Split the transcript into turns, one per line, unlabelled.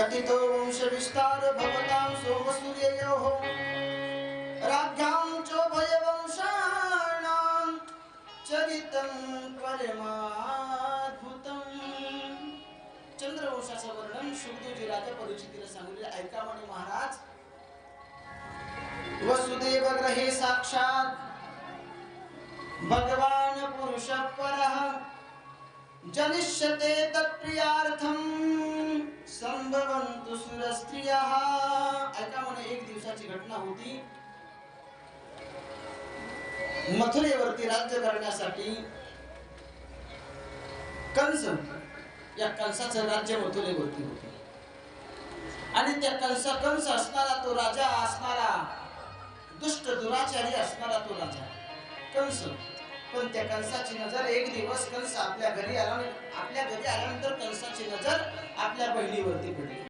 कथितो वंश विस्तार भवतां सोमसूर्ययोः राज्ञां चोभयवंशानां चरितं परमाद्भुतम्। चंद्रवंशाचं वर्णन शुकदेवजी राजा परीक्षितीला सांगितले, ऐका म्हणे महाराज। वसुदेव ग्रहे साक्षात भगवान पुरुष परः जनिष्यते तत्प्रियार्थं संभवन्तु सुरस्त्रियः। ऐका म्हणे, एक दिवसाची घटना होती। मथुरेवरती राज्य करण्यासाठी कंस, या कंसाचं राज्य मथुरेवरती होते आणि त्या कंस असणारा तो राजा असणारा, दुष्ट दुराचारी असणारा तो राजा कंस। पण त्या कंसाची नजर एक दिवस कंस आपल्या घरी आल्यानंतर कंसाची नजर आपल्या बहिणीवरती पडली।